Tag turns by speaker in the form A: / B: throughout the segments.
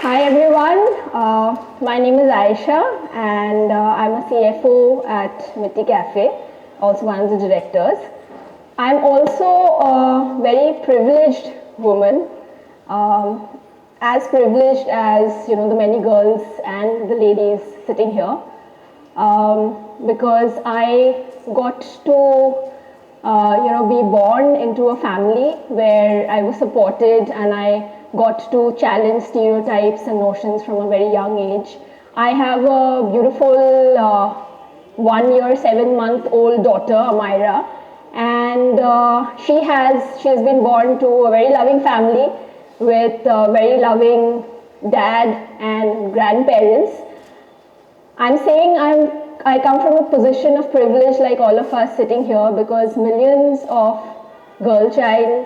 A: Hi everyone, my name is Ayesha and I'm a CFO at MTI Cafe, also one of the directors. I'm also a very privileged woman, as privileged as the many girls and the ladies sitting here, because I got to be born into a family where I was supported and I got to challenge stereotypes and notions from a very young age. I have a beautiful 1 year, 7-month-old daughter, Amira, and she has been born to a very loving family with a very loving dad and grandparents. I'm saying I come from a position of privilege like all of us sitting here because millions of girl child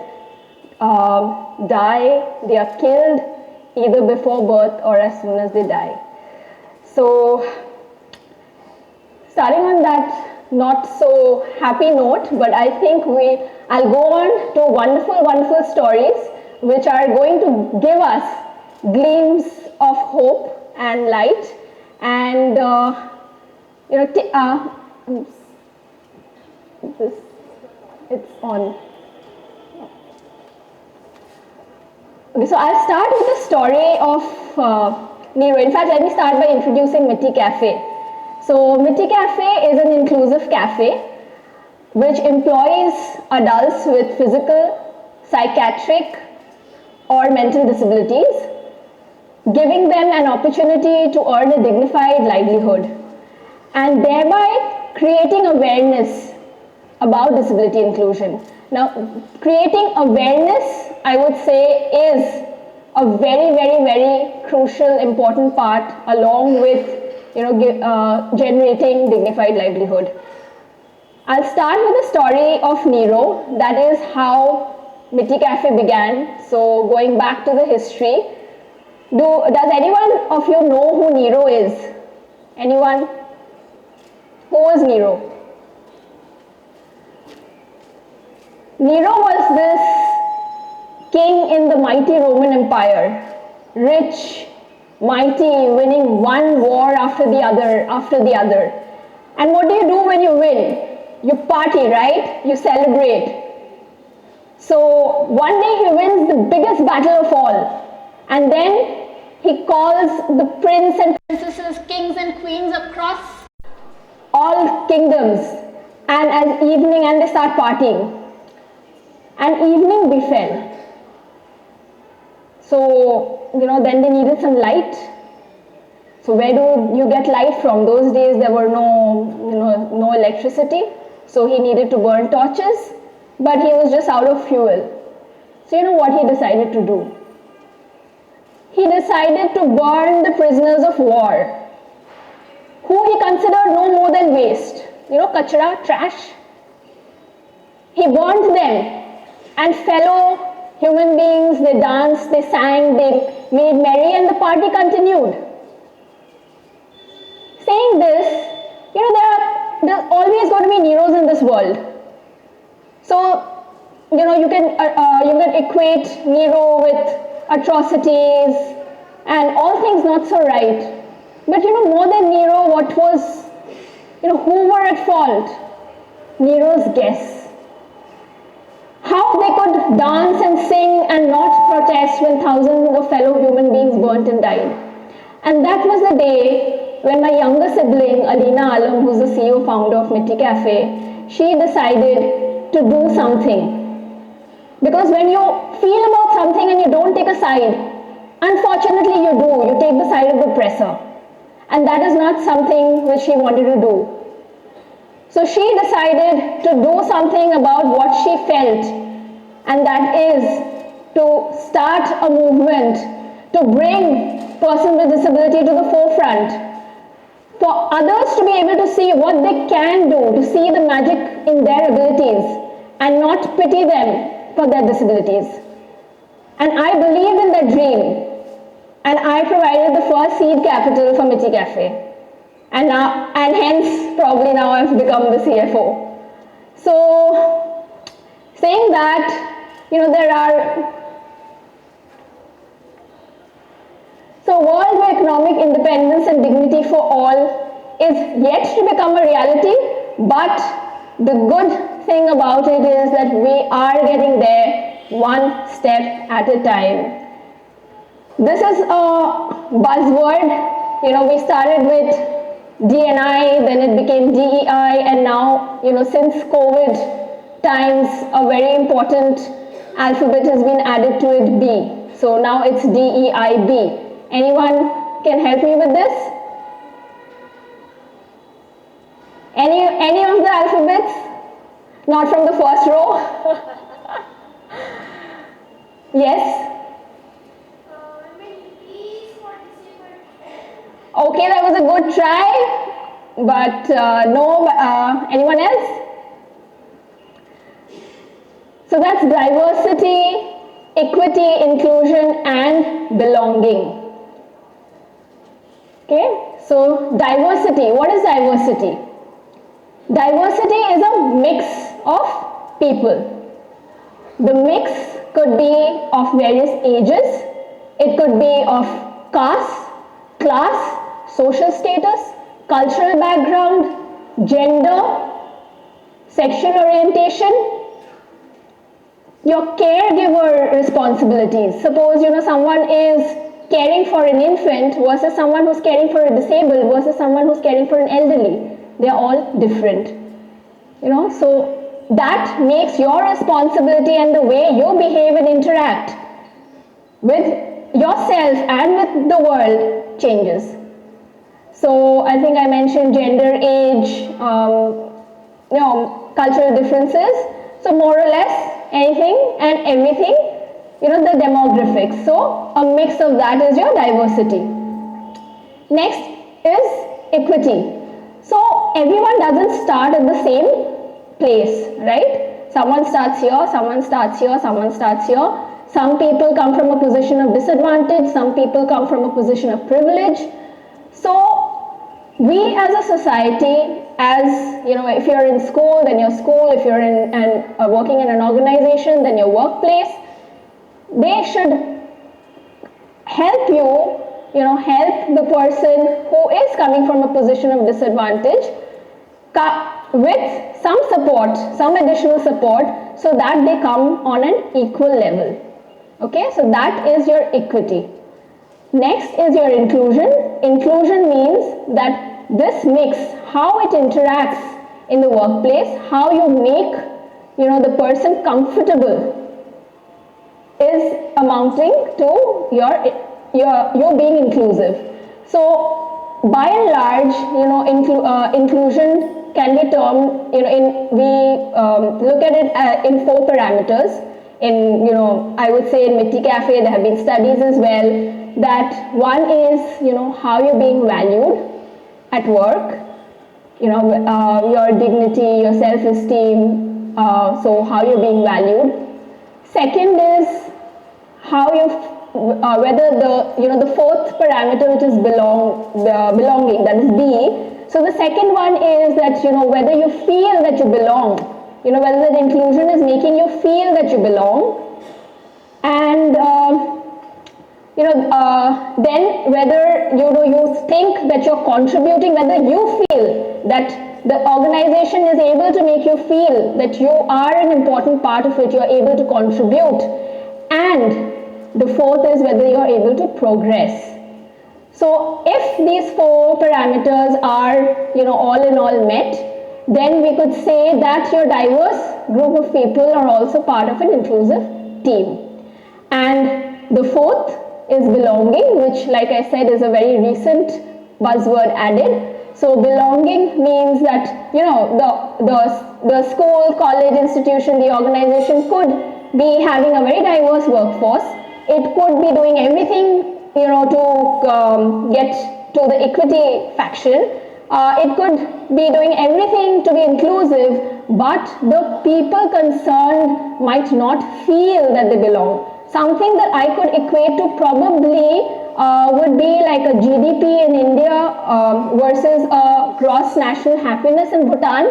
A: die, they are killed either before birth or as soon as they die. So starting on that not so happy note, but I think I'll go on to wonderful stories which are going to give us gleams of hope and light and it's on. Okay, so I'll start with the story of Nero. In fact, let me start by introducing MTI Cafe. So MTI Cafe is an inclusive cafe which employs adults with physical, psychiatric or mental disabilities, giving them an opportunity to earn a dignified livelihood and thereby creating awareness about disability inclusion. Now, creating awareness, I would say, is a very crucial, important part along with generating dignified livelihood. I'll start with the story of Nero. That is how MTI Cafe began. So going back to the history, does anyone of you know who Nero is? Anyone? Who was Nero? Nero was this king in the mighty Roman Empire, rich, mighty, winning one war after the other. And what do you do when you win? You party, right? You celebrate. So one day he wins the biggest battle of all, and then he calls the prince and princesses, kings and queens across all kingdoms, and as evening, and they start partying. And evening befell. So, then they needed some light. So where do you get light from? Those days there were no electricity. So he needed to burn torches, but he was just out of fuel. So you know what he decided to do? He decided to burn the prisoners of war, who he considered no more than waste. Kachra, trash. He burned them. And fellow human beings, they danced, they sang, they made merry, and the party continued. Saying this, there are always going to be Neros in this world. So, you can equate Nero with atrocities and all things not so right. But more than Nero, who were at fault? Nero's guests. How they could dance and sing and not protest when thousands of fellow human beings burnt and died. And that was the day when my younger sibling, Alina Alam, who's the CEO founder of MTI Cafe, she decided to do something. Because when you feel about something and you don't take a side, unfortunately you do, you take the side of the oppressor. And that is not something which she wanted to do. So she decided to do something about what she felt, and that is to start a movement to bring persons with disability to the forefront, for others to be able to see what they can do, to see the magic in their abilities and not pity them for their disabilities. And I believed in that dream, and I provided the first seed capital for MTI Cafe. And hence probably now I've become the CFO. So saying that, there are So world where economic independence and dignity for all is yet to become a reality, but the good thing about it is that we are getting there one step at a time. This is a buzzword. We started with D&I, then it became DEI, and now, since COVID times, a very important alphabet has been added to it, B. So now it's DEIB. Anyone can help me with this? Any of the alphabets? Not from the first row? Yes? Okay, that was a good try, but no, anyone else? So that's diversity, equity, inclusion, and belonging. Okay, so diversity, what is diversity? Diversity is a mix of people. The mix could be of various ages, it could be of caste, class, social status, cultural background, gender, sexual orientation, your caregiver responsibilities. Suppose someone is caring for an infant versus someone who's caring for a disabled versus someone who's caring for an elderly. They're all different. So that makes your responsibility and the way you behave and interact with yourself and with the world changes. So I think I mentioned gender, age, cultural differences. So more or less anything and everything, the demographics. So a mix of that is your diversity. Next is equity. So everyone doesn't start at the same place, right? Someone starts here, someone starts here, someone starts here. Some people come from a position of disadvantage, some people come from a position of privilege. So we as a society, if you're in school, then your school, if you're working in an organization, then your workplace, they should help you, help the person who is coming from a position of disadvantage with some support, some additional support, so that they come on an equal level. Okay, so that is your equity. Next is your inclusion. Inclusion means that this mix, how it interacts in the workplace, how you make, the person comfortable, is amounting to your being inclusive. So by and large, inclusion can be termed, we look at it in 4 parameters. I would say in MTI Cafe there have been studies as well, that one is, how you're being valued at work, your dignity, your self-esteem, so how you're being valued. Second is how you, whether the 4th parameter, which is belonging, that is B. So the second one is that, whether you feel that you belong, whether the inclusion is making you feel that you belong, and then whether you think that you're contributing, whether you feel that the organization is able to make you feel that you are an important part of it, you're able to contribute, and the 4th is whether you're able to progress. So if these 4 parameters are all in all met, then we could say that your diverse group of people are also part of an inclusive team. And the 4th is belonging, which, like I said, is a very recent buzzword added. So belonging means that the school, college, institution, the organization could be having a very diverse workforce. It could be doing everything to get to the equity faction. It could be doing everything to be inclusive, but the people concerned might not feel that they belong. Something that I could equate to probably would be like a GDP in India versus a gross national happiness in Bhutan.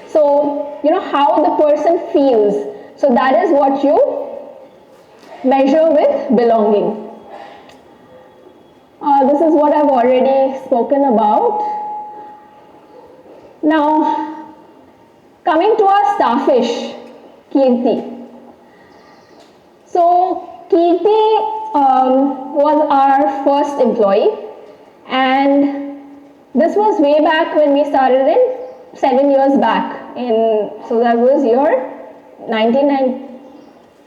A: So, how the person feels. So that is what you measure with belonging. This is what I've already spoken about. Now, coming to our starfish, Kirti. So, Kirti was our first employee, and this was way back when we started in 7 years back. So that was year 1990.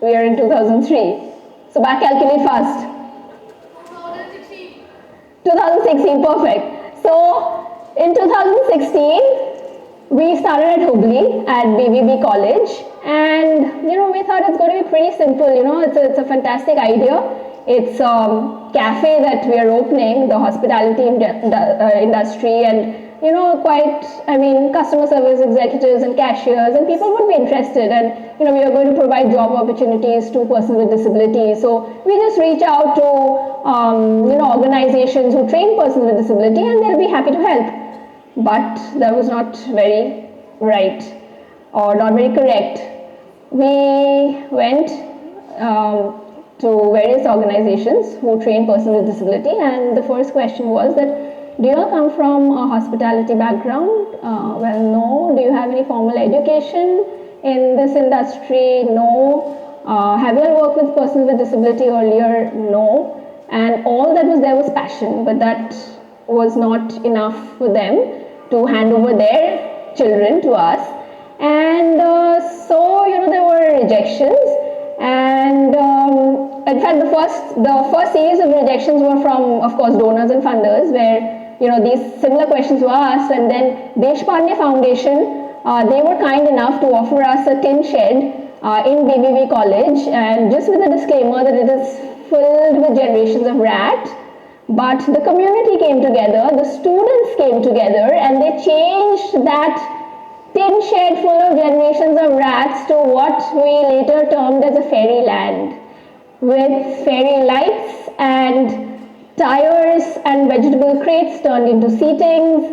A: We are in 2003. So back calculate fast. 2016, perfect. So in 2016, we started at Hubli at BBB College, and we thought it's going to be pretty simple. It's a fantastic idea. It's a cafe that we are opening, the hospitality industry, and customer service executives and cashiers and people would be interested, and we are going to provide job opportunities to persons with disabilities. So we just reach out to organizations who train persons with disability, and they'll be happy to help. But that was not very right or not very correct. We went to various organizations who train persons with disability, and the first question was that, do you all come from a hospitality background? Well, no. Do you have any formal education in this industry? No. Have you all worked with persons with disability earlier? No. And all that was there was passion, but that was not enough for them to hand over their children to us. And so there were rejections, and in fact the first series of rejections were from, of course, donors and funders, where these similar questions were asked, and then Deshpande Foundation, they were kind enough to offer us a tin shed in BBB College, and just with a disclaimer that it is filled with generations of rat. But the community came together, the students came together, and they changed that tin shed full of generations of rats to what we later termed as a fairyland, with fairy lights and tires and vegetable crates turned into seatings,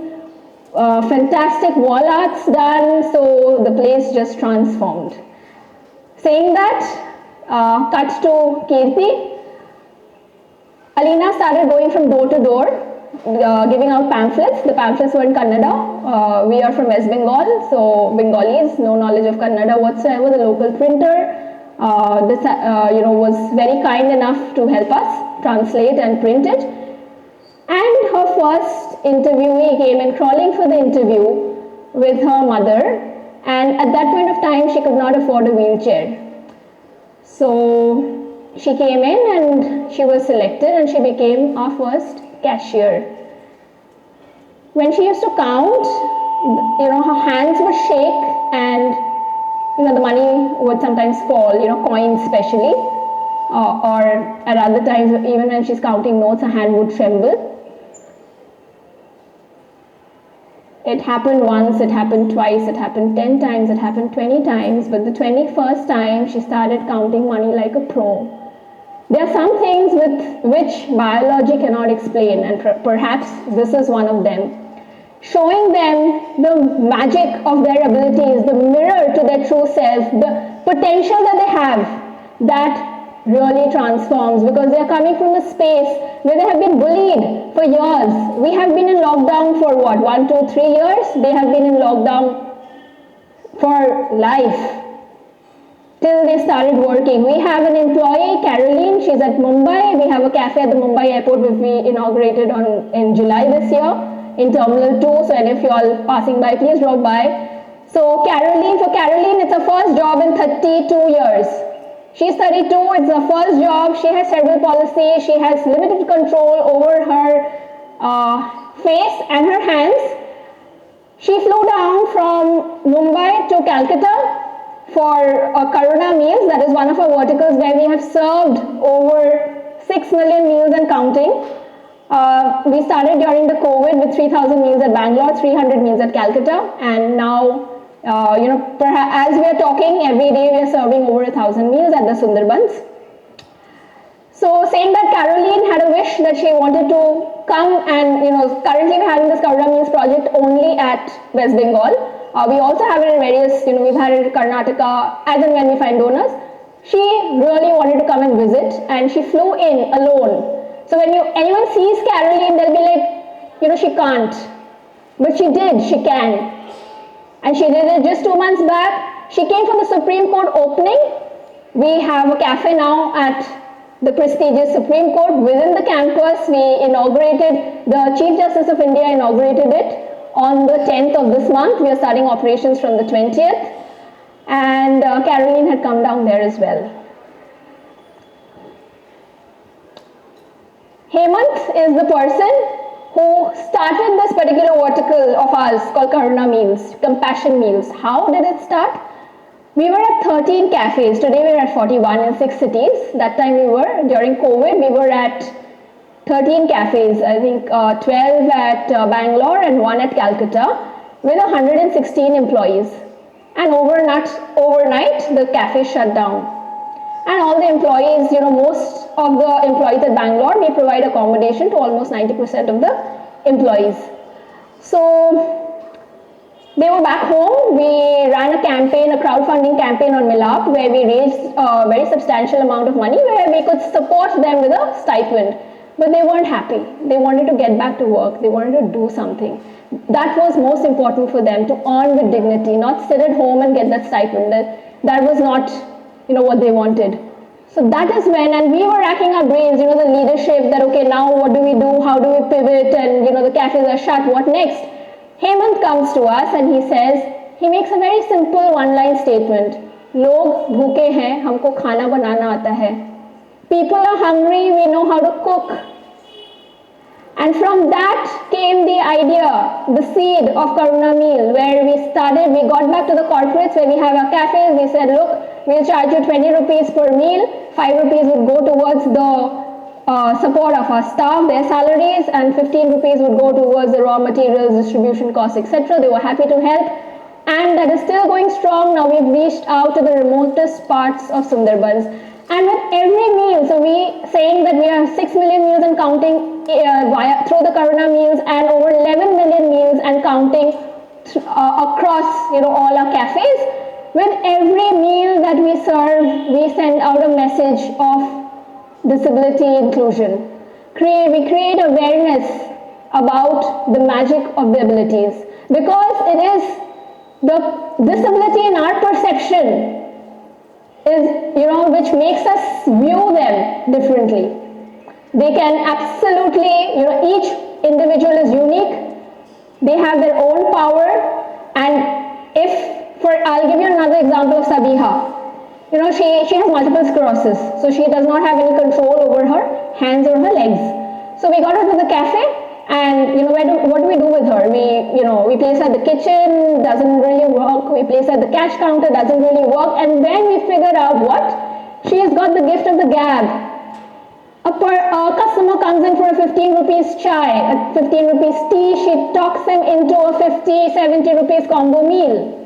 A: fantastic wall arts done, so the place just transformed. Saying that, cut to Kirti. Alina started going from door to door, giving out pamphlets. The pamphlets were in Kannada. We are from West Bengal, so Bengalis, no knowledge of Kannada whatsoever. The local printer was very kind enough to help us translate and print it. And her first interviewee came in crawling for the interview with her mother, and at that point of time she could not afford a wheelchair. So she came in and she was selected, and she became our first cashier. When she used to count, her hands would shake, and the money would sometimes fall, coins especially, or at other times, even when she's counting notes, her hand would tremble. It happened once, it happened twice, it happened 10 times, it happened 20 times, but the 21st time she started counting money like a pro. There are some things with which biology cannot explain, and perhaps this is one of them. Showing them the magic of their abilities, the mirror to their true self, the potential that they have, that really transforms, because they are coming from a space where they have been bullied for years. We have been in lockdown for what, 1, 2, 3 years? They have been in lockdown for life, till they started working. We have an employee, Caroline, she's at Mumbai. We have a cafe at the Mumbai airport which we inaugurated in July this year in Terminal 2. So if you're all passing by, please drop by. So for Caroline, it's her first job in 32 years. She's 32, it's her first job. She has cerebral palsy. She has limited control over her face and her hands. She flew down from Mumbai to Calcutta for Kona Meals. That is one of our verticals where we have served over 6 million meals and counting. We started during the COVID with 3,000 meals at Bangalore, 300 meals at Calcutta, and now, perhaps as we are talking, every day we are serving over 1,000 meals at the Sundarbans. So saying that Caroline had a wish that she wanted to come, and currently we're having this Kona Meals project only at West Bengal. We also have it in various, we've had it in Karnataka as and when we find donors. She really wanted to come and visit, and she flew in alone So when anyone sees Caroline, they'll be like, she can't. But she did, she can. And she did it just 2 months back. She came from the Supreme Court opening. We have a cafe now at the prestigious Supreme Court within the campus. We inaugurated, the Chief Justice of India inaugurated it on the 10th of this month. We are starting operations from the 20th. And Caroline had come down there as well. Hemant is the person who started this particular vertical of ours called Kona Meals, Compassion Meals. How did it start? We were at 13 cafes. Today we're at 41 in 6 cities. That time during COVID, we were at 13 cafes. I think 12 at Bangalore and 1 at Calcutta with 116 employees. And overnight, the cafe shut down. And all the employees, most of the employees at Bangalore, we provide accommodation to almost 90% of the employees. So they were back home. We ran a campaign, a crowdfunding campaign on Milap, where we raised a very substantial amount of money where we could support them with a stipend. But they weren't happy. They wanted to get back to work. They wanted to do something. That was most important for them, to earn with dignity, not sit at home and get that stipend. That was not, what they wanted. So that is when, and we were racking our brains, the leadership, that okay, now what do we do? How do we pivot? And the cafes are shut. What next? Hemant comes to us and he makes a very simple one-line statement. Log bhuke hain, humko khana banana aata hai. People are hungry, we know how to cook. And from that came the idea, the seed of Kona Meal, where we got back to the corporates where we have our cafes. We said, look, we'll charge you 20 rupees per meal, 5 rupees would go towards the support of our staff, their salaries, and 15 rupees would go towards the raw materials, distribution costs, etc. They were happy to help. And that is still going strong. Now we've reached out to the remotest parts of Sundarbans. And with every meal, so saying that we have 6 million meals and counting through the Kona Meals, and over 11 million meals and counting across all our cafes. With every meal that we serve, we send out a message of disability inclusion. We create awareness about the magic of the abilities, because it is the disability in our perception is, which makes us view them differently. They can absolutely, each individual is unique. They have their own power. And I'll give you another example of Sabiha. She has multiple sclerosis, so she does not have any control over her hands or her legs. So we got her to the cafe, and what do we do with her? We place her at the kitchen, doesn't really work. We place her at the cash counter, doesn't really work. And then we figured out what? She has got the gift of the gab. A customer comes in for a 15 rupees chai, a 15 rupees tea, she talks him into a 50, 70 rupees combo meal.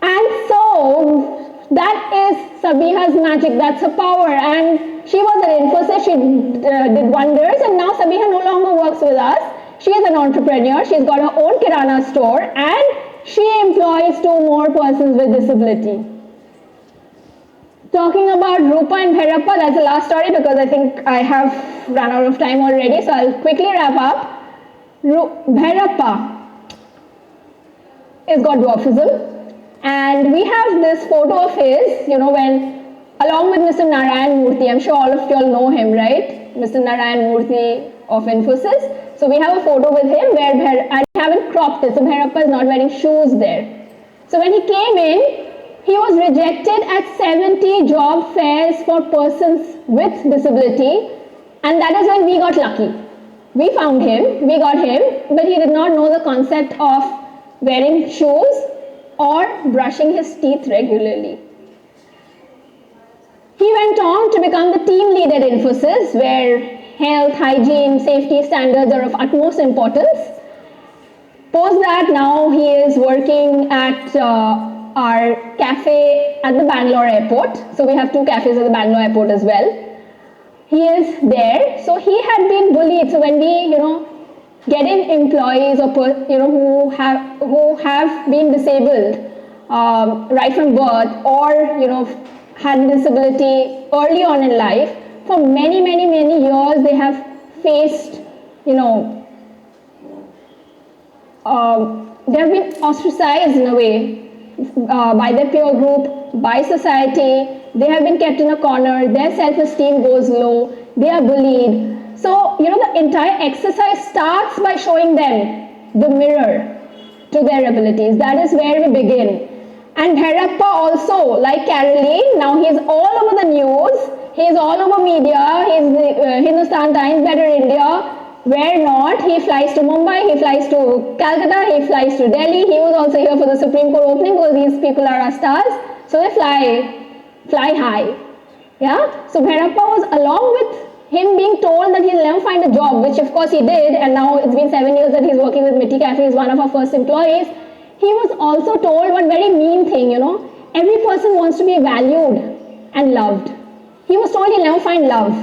A: And so that is Sabiha's magic, that's her power. And she was at Infosys, she did wonders, and now Sabiha no longer works with us. She is an entrepreneur, she's got her own kirana store, and she employs 2 more persons with disability. Talking about Rupa and Pera, that's the last story because I think I have run out of time already, so I'll quickly wrap up. Bhairappa has got dwarfism, and we have this photo of his, when, along with Mr. Narayan Murthy, I'm sure all of you all know him, right? Mr. Narayan Murthy of Infosys. So we have a photo with him where I haven't cropped it, so Bhairappa is not wearing shoes there. So when he came in, he was rejected at 70 job fairs for persons with disability, and that is when we got lucky. We found him, we got him, but he did not know the concept of wearing shoes or brushing his teeth regularly. He went on to become the team lead at Infosys, where health, hygiene, safety standards are of utmost importance. Post that, now he is working at our cafe at the Bangalore airport. So we have 2 cafes at the Bangalore airport as well. He is there. So he had been bullied. So when we, getting employees or who have been disabled right from birth, or had disability early on in life, for many, many, many years, they have faced, you know, they have been ostracized in a way by their peer group, by society. They have been kept in a corner. Their self-esteem goes low. They are bullied. So, you know, the entire exercise starts by showing them the mirror to their abilities. That is where we begin. And Herappa also, like Caroline, now he's all over the news. He's all over media. He's the Hindustan Times, Better India. Where not, he flies to Mumbai, he flies to Calcutta, he flies to Delhi. He was also here for the Supreme Court opening because these people are our stars. So they fly high. Yeah. So Bhairappa was along with him being told that he'll never find a job, which of course he did, and now it's been 7 years that he's working with MTI Cafe. He's one of our first employees. He was also told one very mean thing, you know, every person wants to be valued and loved. He was told he'll never find love,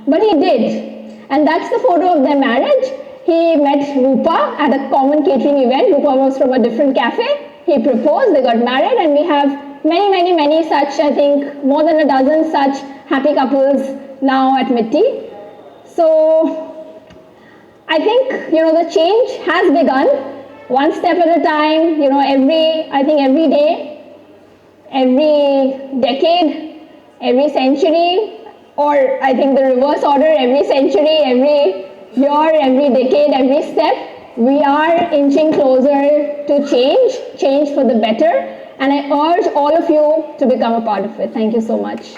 A: but he did. And that's the photo of their marriage. He met Rupa at a common catering event. Rupa was from a different cafe. He proposed, they got married, and we have many, many, many such, I think more than a dozen such happy couples now at MTI. So I think, you know, the change has begun, one step at a time, you know, I think every day, every decade, every century, or I think the reverse order, every century, every year, every decade, every step, we are inching closer to change for the better. And I urge all of you to become a part of it. Thank you so much.